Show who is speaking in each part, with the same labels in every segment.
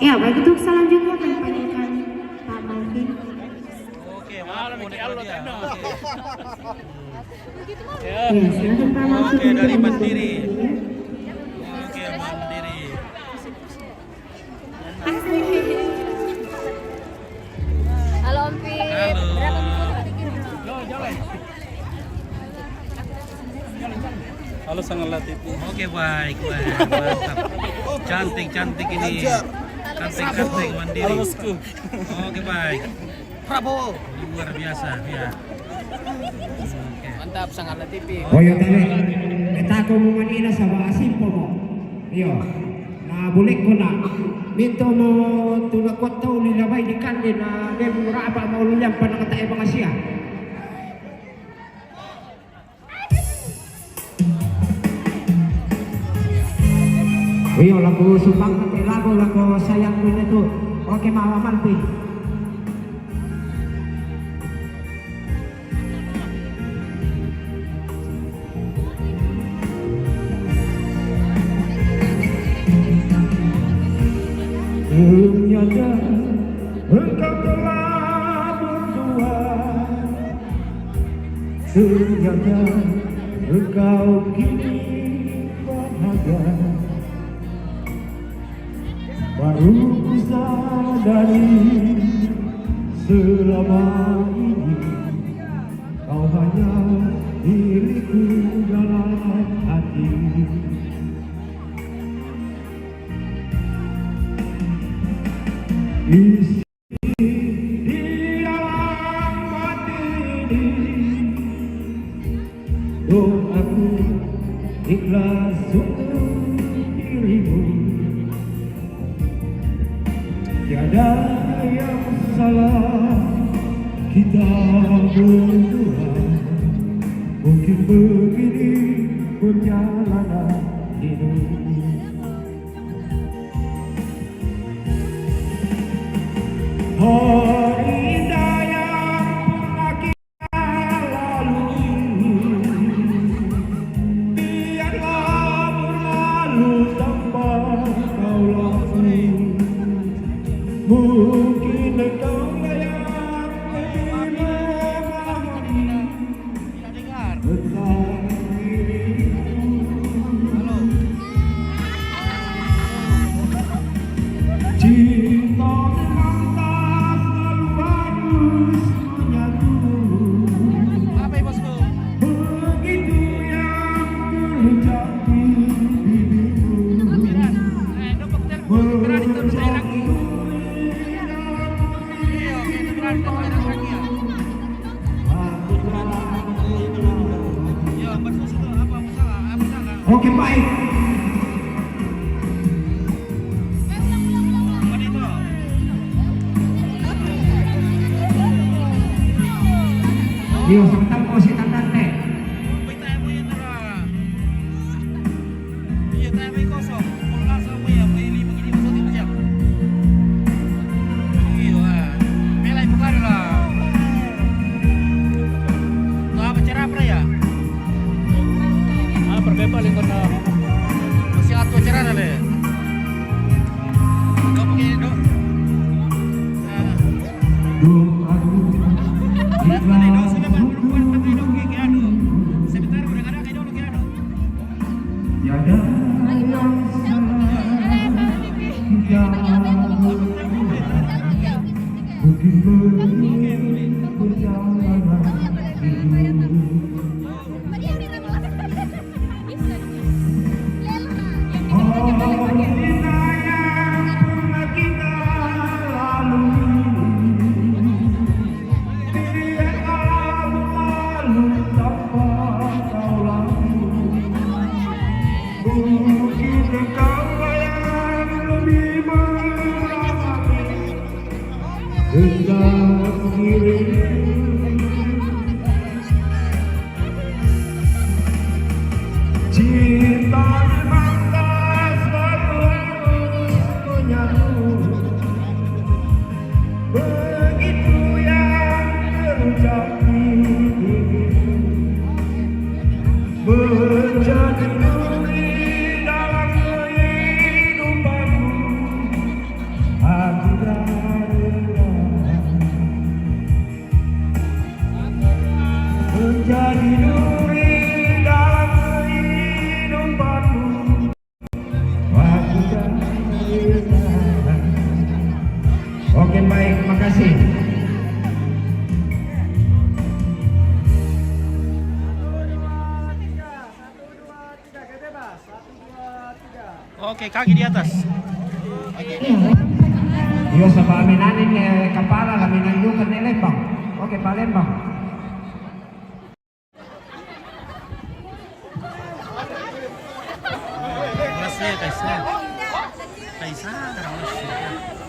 Speaker 1: Ya, baik untuk selanjutnya kami panggilkan Pak Malvin.
Speaker 2: Oke, malam ini Allah ya.
Speaker 1: Ya, silakan Pak Malvin.
Speaker 2: Oke, dari Mandiri. Oke, Mandiri.
Speaker 3: Halo Om Pit.
Speaker 2: Halo.
Speaker 4: Halo Sangal Latifi.
Speaker 2: Oke, baik, mantap. Cantik ini. Cantik Mandiri.
Speaker 4: Halo bosku.
Speaker 2: Oke, baik. Prabowo. Luar biasa, ya. Oke.
Speaker 4: Mantap Sangal Latifi.
Speaker 5: Oh ya tadi, kita ko mo manina sa maasin po mo. Iyo, nabulik ko na. Minto mo tulakot to nilabay di kandin na may muraba maululang pa nakatae mga siya. Iyo, lagu sumbang nanti lagu sayang pun itu. Oke, Mama Malvin. Ternyata engkau telah berdua. Ternyata engkau kini bahagia. Baru ku sadari selama ini kau hanya diriku dalam hati. Isi di dalam hati ini doaku ikhlas untuk dirimu. Tiada yang salah kita berdua. Mungkin begini perjalanan hidup. Hari indah yang pernah kita lalui, biarlah berlalu tanpa kau lalui. Mungkin engkau yang lebih memahami tentang diriku. Cinta memang tak selalu harus menyatu.
Speaker 2: Apa ya, bosku?
Speaker 5: Begitu yang terucap di bibirku. Oke, baik. Yo, sebentar kau si tante.
Speaker 4: Berbebas lingkon na.
Speaker 2: Masih atur acara ada. Kau pakai dok.
Speaker 5: Doaku ikhlas tiada yang salah kita mungkin begini perjalanan hidup. Cinta memang tak selalu harus menyatu. Begitu yang terucap di bibirku. menjadi duri dalam kehidupanmu. Waktu dan kehidupan. Oke, baik, makasih.
Speaker 2: Oke, kaki di atas.
Speaker 5: Yo sa paminanin kapala kami nandun ni Lembang. Oke, Palembang.
Speaker 2: Masih, Kaisar. Kaisar, masih.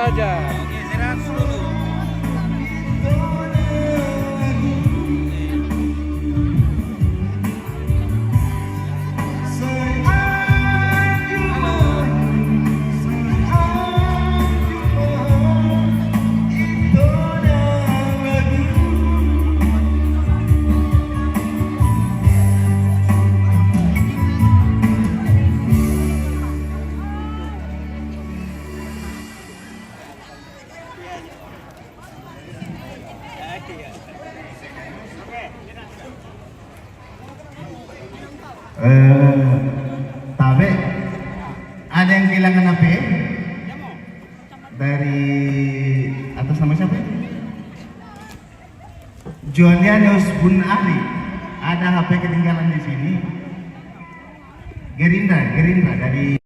Speaker 4: saja.
Speaker 2: Oke, istirahat dulu.
Speaker 6: Tabe, ada yang kehilangan HP dari atas nama siapa? Julianus Bun Ali. Ada HP ketinggalan di sini. Gerindra dari